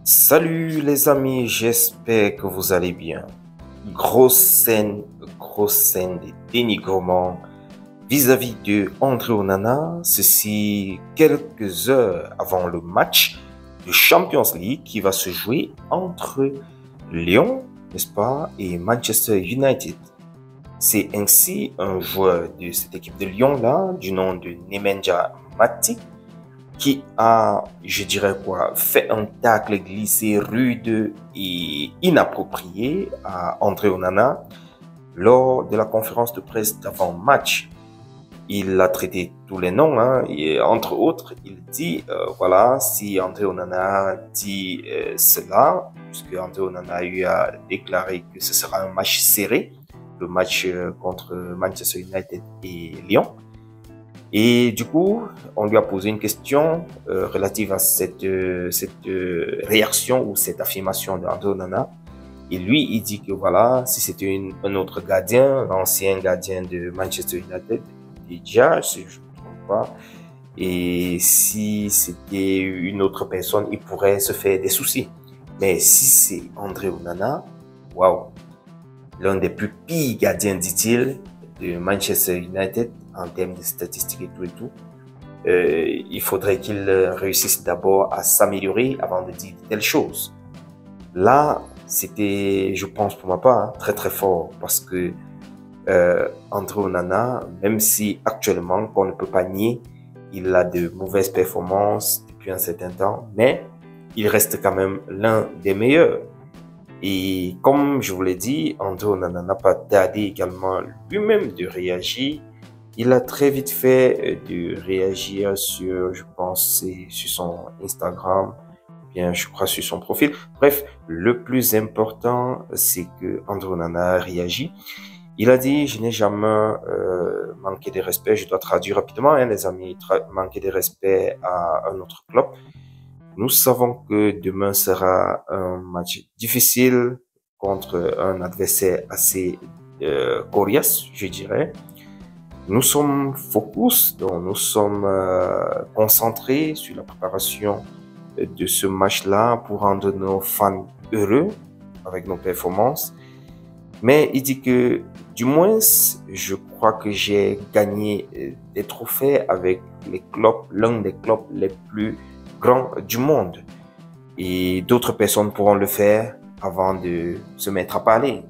Salut les amis, j'espère que vous allez bien. Grosse scène de dénigrement vis-à-vis de André Onana, ceci quelques heures avant le match de Champions League qui va se jouer entre Lyon, n'est-ce pas, et Manchester United. C'est ainsi un joueur de cette équipe de Lyon-là, du nom de Nemanja Matic, qui a, je dirais quoi, fait un tacle glissé rude et inapproprié à André Onana lors de la conférence de presse d'avant-match. Il l'a traité tous les noms, hein, et entre autres, il dit, voilà, si André Onana dit cela, puisque André Onana a eu à déclarer que ce sera un match serré, le match contre Manchester United et Lyon. Et du coup, on lui a posé une question relative à cette réaction ou cette affirmation d'André Onana. Et lui, il dit que voilà, si c'était un autre gardien, l'ancien gardien de Manchester United, déjà, si je ne me trompe pas, et si c'était une autre personne, il pourrait se faire des soucis. Mais si c'est André Onana, waouh, l'un des plus pires gardiens, dit-il, de Manchester United en termes de statistiques et tout. Il faudrait qu'il réussisse d'abord à s'améliorer avant de dire de telles choses. Là, c'était, je pense pour ma part, très très fort parce que André Onana, même si actuellement, qu'on ne peut pas nier, il a de mauvaises performances depuis un certain temps, mais il reste quand même l'un des meilleurs. Et comme je vous l'ai dit, André Onana n'a pas tardé également lui-même de réagir. Il a très vite fait de réagir sur, je pense, sur son Instagram, bien, je crois sur son profil. Bref, le plus important, c'est que André Onana a réagi. Il a dit, je n'ai jamais manqué de respect, je dois traduire rapidement, hein, les amis, manquer de respect à un autre club. Nous savons que demain sera un match difficile contre un adversaire assez coriace, je dirais. Nous sommes focus, donc nous sommes concentrés sur la préparation de ce match-là pour rendre nos fans heureux avec nos performances. Mais il dit que du moins, je crois que j'ai gagné des trophées avec les clubs, l'un des clubs les plus grands du monde. Et d'autres personnes pourront le faire avant de se mettre à parler.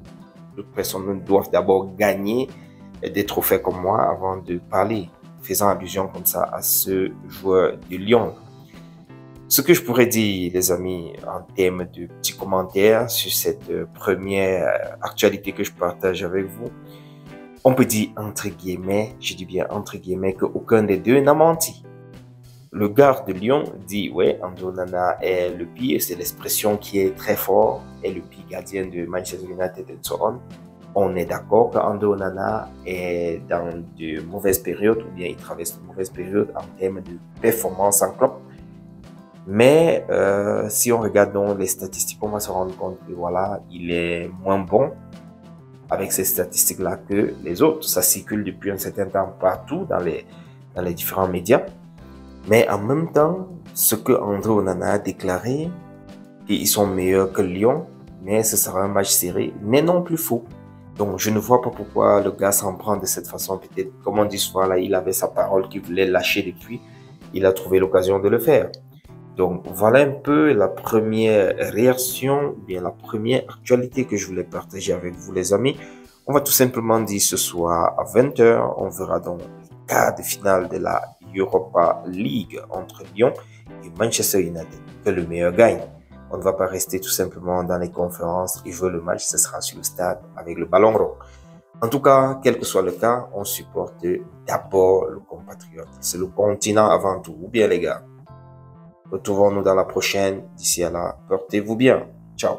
D'autres personnes doivent d'abord gagner des trophées comme moi avant de parler, faisant allusion comme ça à ce joueur de Lyon. Ce que je pourrais dire, les amis, en termes de petits commentaires sur cette première actualité que je partage avec vous, on peut dire entre guillemets, je dis bien entre guillemets, qu'aucun des deux n'a menti. Le gars de Lyon dit, ouais, André Onana est le pire, c'est l'expression qui est très forte, est le pire gardien de Manchester United et so on. On est d'accord qu'André Onana est dans de mauvaises périodes ou bien il traverse de mauvaises périodes en termes de performance en club. Mais si on regarde donc les statistiques, on va se rendre compte que voilà, il est moins bon avec ces statistiques-là que les autres. Ça circule depuis un certain temps partout dans les différents médias. Mais en même temps, ce que André Onana a déclaré, qu'ils sont meilleurs que Lyon, mais ce sera un match serré, n'est non plus faux. Donc, je ne vois pas pourquoi le gars s'en prend de cette façon. Peut-être, comme on dit souvent, là, il avait sa parole qu'il voulait lâcher depuis. Il a trouvé l'occasion de le faire. Donc, voilà un peu la première réaction, ou bien la première actualité que je voulais partager avec vous, les amis. On va tout simplement dire ce soir à 20h, on verra donc le quart de finale de la Europa League entre Lyon et Manchester United. Que le meilleur gagne. On ne va pas rester tout simplement dans les conférences et jouer le match, ce sera sur le stade avec le ballon rond. En tout cas, quel que soit le cas, on supporte d'abord le compatriote. C'est le continent avant tout. Ou bien les gars. Retrouvons-nous dans la prochaine. D'ici à là, portez-vous bien. Ciao.